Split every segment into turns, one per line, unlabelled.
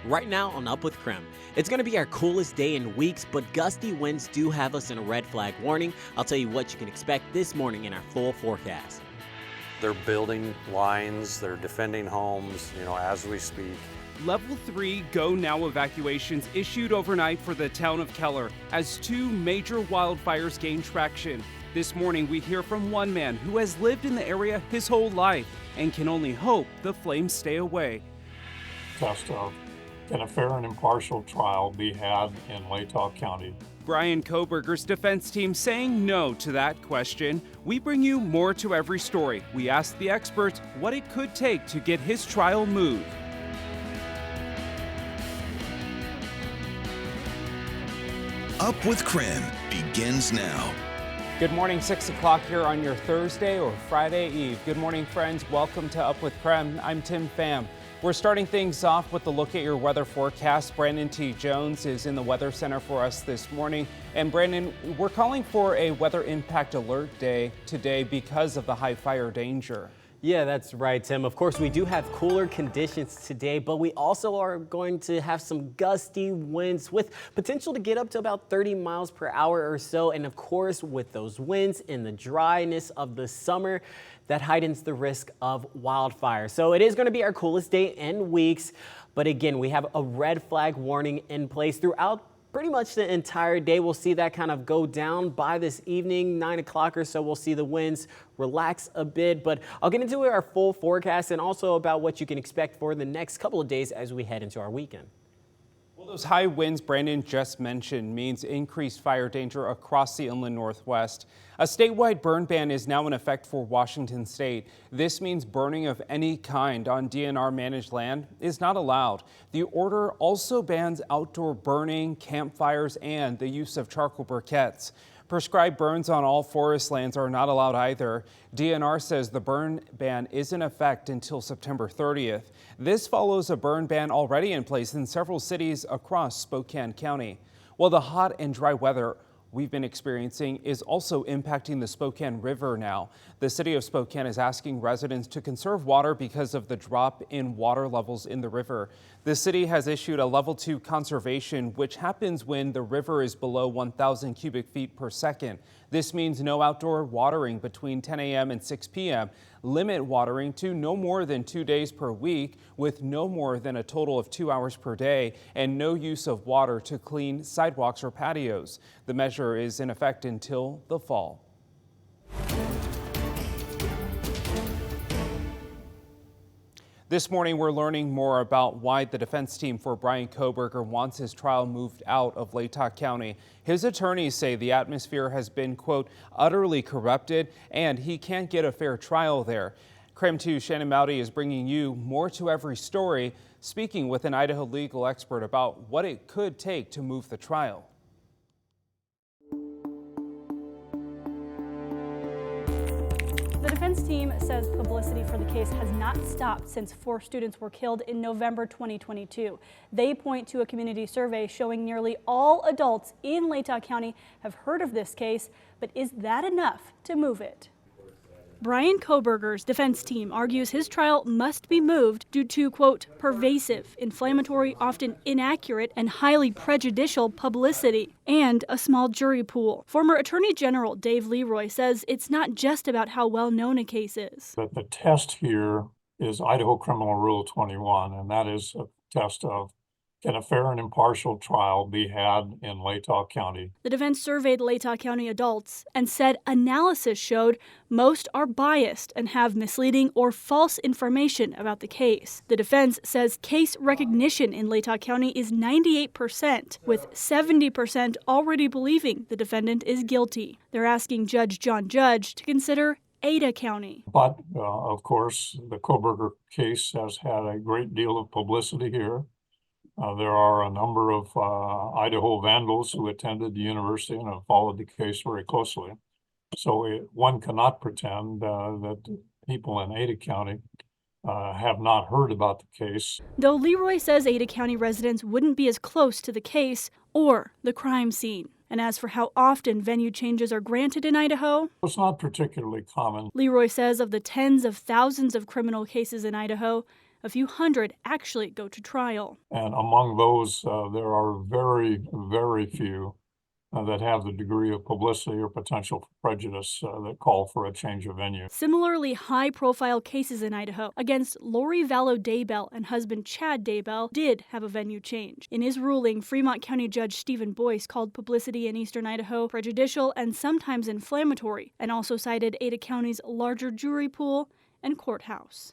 right now on Up with KREM. It's going to be our coolest day in weeks, but gusty winds do have us in a red flag warning. I'll tell you what you can expect this morning in our full forecast.
They're building lines, they're defending homes, as we speak.
Level 3 Go Now evacuations issued overnight for the town of Keller as two major wildfires gain traction. This morning we hear from one man who has lived in the area his whole life and can only hope the flames stay away.
Test of, can a fair and impartial trial be had in Latah County?
Brian Kohberger's defense team saying no to that question. We bring you more to every story. We ask the experts what it could take to get his trial moved.
Up with KREM begins now.
Good morning, 6 o'clock here on your Thursday or Friday Eve. Good morning, friends. Welcome to Up with KREM. I'm Tim Pham. We're starting things off with a look at your weather forecast. Brandon T. Jones is in the Weather Center for us this morning. And Brandon, we're calling for a weather impact alert day today because of the high fire danger.
Yeah, that's right, Tim. Of course, we do have cooler conditions today, but we also are going to have some gusty winds with potential to get up to about 30 miles per hour or so. And of course, with those winds and the dryness of the summer, that heightens the risk of wildfire. So it is going to be our coolest day in weeks. But again, we have a red flag warning in place throughout pretty much the entire day. We'll see that kind of go down by this evening, 9 o'clock or so. We'll see the winds relax a bit, but I'll get into our full forecast and also about what you can expect for the next couple of days as we head into our weekend.
Well, those high winds Brandon just mentioned means increased fire danger across the inland Northwest. A statewide burn ban is now in effect for Washington state. This means burning of any kind on DNR managed land is not allowed. The order also bans outdoor burning, campfires, and the use of charcoal briquettes. Prescribed burns on all forest lands are not allowed either. DNR says the burn ban is in effect until September 30th. This follows a burn ban already in place in several cities across Spokane County. Well, the hot and dry weather we've been experiencing is also impacting the Spokane River now. The city of Spokane is asking residents to conserve water because of the drop in water levels in the river. The city has issued a level 2 conservation, which happens when the river is below 1,000 cubic feet per second. This means no outdoor watering between 10 a.m. and 6 p.m. Limit watering to no more than 2 days per week with no more than a total of 2 hours per day, and no use of water to clean sidewalks or patios. The measure is in effect until the fall. This morning, we're learning more about why the defense team for Brian Kohberger wants his trial moved out of Latah County. His attorneys say the atmosphere has been, quote, utterly corrupted, and he can't get a fair trial there. KREM 2 Shannon Mowdy is bringing you more to every story, speaking with an Idaho legal expert about what it could take to move the trial.
The defense team says publicity for the case has not stopped since 4 students were killed in November 2022. They point to a community survey showing nearly all adults in Latah County have heard of this case, but is that enough to move it? Brian Kohberger's defense team argues his trial must be moved due to, quote, pervasive, inflammatory, often inaccurate, and highly prejudicial publicity, and a small jury pool. Former Attorney General Dave Leroy says it's not just about how well known a case is.
But the test here is Idaho Criminal Rule 21, and that is a test of, can a fair and impartial trial be had in Latah County?
The defense surveyed Latah County adults and said analysis showed most are biased and have misleading or false information about the case. The defense says case recognition in Latah County is 98%, with 70% already believing the defendant is guilty. They're asking Judge John Judge to consider Ada County.
But, of course, the Kohberger case has had a great deal of publicity here. There are a number of Idaho vandals who attended the university and have followed the case very closely. So one cannot pretend that people in Ada County have not heard about the case.
Though Leroy says Ada County residents wouldn't be as close to the case or the crime scene. And as for how often venue changes are granted in Idaho,
it's not particularly common.
Leroy says of the tens of thousands of criminal cases in Idaho, A few hundred actually go to trial.
And among those, there are very, very few that have the degree of publicity or potential for prejudice that call for a change of venue.
Similarly high-profile cases in Idaho against Lori Vallow Daybell and husband Chad Daybell did have a venue change. In his ruling, Fremont County Judge Stephen Boyce called publicity in eastern Idaho prejudicial and sometimes inflammatory, and also cited Ada County's larger jury pool and courthouse.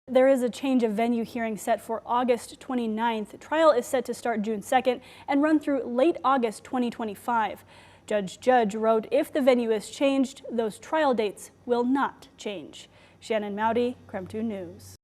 There is a change of venue hearing set for August 29th. Trial is set to start June 2nd and run through late August 2025. Judge Judge wrote, if the venue is changed, those trial dates will not change. Shannon Mowdy, KREM 2 News.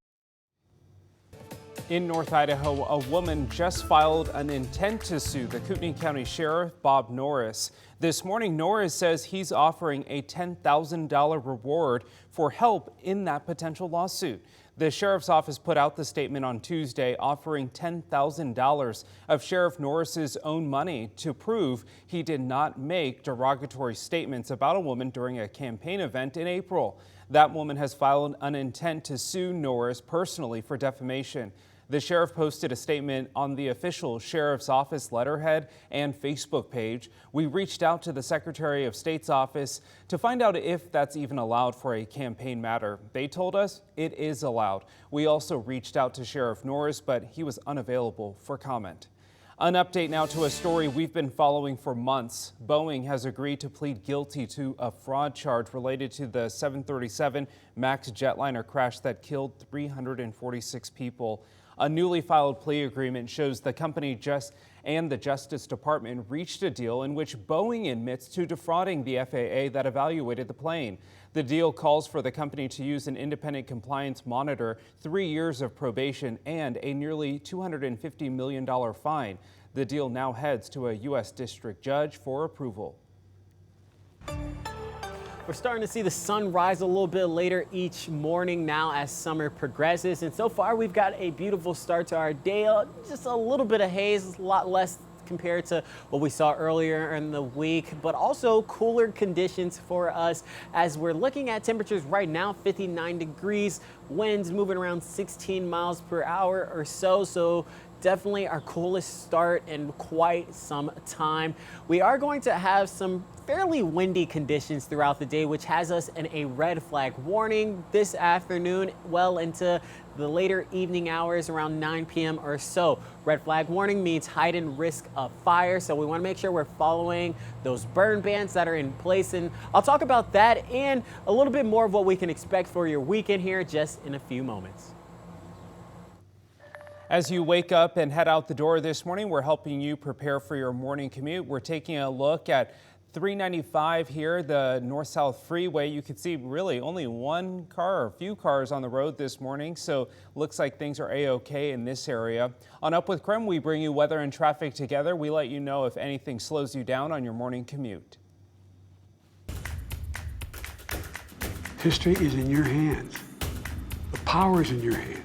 In North Idaho, a woman just filed an intent to sue the Kootenai County Sheriff, Bob Norris. This morning, Norris says he's offering a $10,000 reward for help in that potential lawsuit. The sheriff's office put out the statement on Tuesday offering $10,000 of Sheriff Norris's own money to prove he did not make derogatory statements about a woman during a campaign event in April. That woman has filed an intent to sue Norris personally for defamation. The sheriff posted a statement on the official sheriff's office letterhead and Facebook page. We reached out to the Secretary of State's office to find out if that's even allowed for a campaign matter. They told us it is allowed. We also reached out to Sheriff Norris, but he was unavailable for comment. An update now to a story we've been following for months. Boeing has agreed to plead guilty to a fraud charge related to the 737 MAX jetliner crash that killed 346 people. A newly filed plea agreement shows the company and the Justice Department reached a deal in which Boeing admits to defrauding the FAA that evaluated the plane. The deal calls for the company to use an independent compliance monitor, 3 years of probation, and a nearly $250 million fine. The deal now heads to a U.S. district judge for approval.
We're starting to see the sun rise a little bit later each morning now as summer progresses. And so far, we've got a beautiful start to our day. Just a little bit of haze, a lot less compared to what we saw earlier in the week, but also cooler conditions for us as we're looking at temperatures right now, 59 degrees, winds moving around 16 miles per hour or so. So definitely our coolest start in quite some time. We are going to have some fairly windy conditions throughout the day, which has us in a red flag warning this afternoon, well into the later evening hours around 9 p.m. or so. Red flag warning means heightened risk of fire, so we want to make sure we're following those burn bans that are in place. And I'll talk about that and a little bit more of what we can expect for your weekend here just in a few moments.
As you wake up and head out the door this morning, we're helping you prepare for your morning commute. We're taking a look at 395 here, the north-south freeway. You can see really only one car or a few cars on the road this morning, so looks like things are a-okay in this area. On Up with KREM, we bring you weather and traffic together. We let you know if anything slows you down on your morning commute.
History is in your hands. The power is in your hands.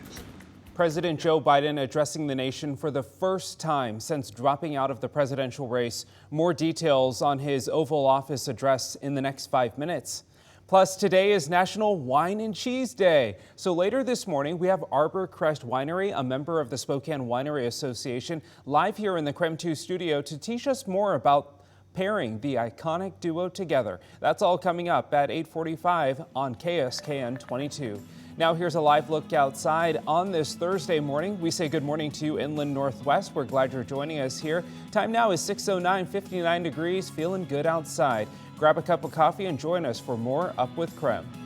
President Joe Biden addressing the nation for the first time since dropping out of the presidential race. More details on his Oval Office address in the next 5 minutes. Plus, today is National Wine and Cheese Day. So later this morning, we have Arbor Crest Winery, a member of the Spokane Winery Association, live here in the KREM 2 studio to teach us more about pairing the iconic duo together. That's all coming up at 8:45 on KSKN 22. Now here's a live look outside on this Thursday morning. We say good morning to you inland Northwest. We're glad you're joining us here. Time now is 6:09, 59 degrees, feeling good outside. Grab a cup of coffee and join us for more Up with KREM.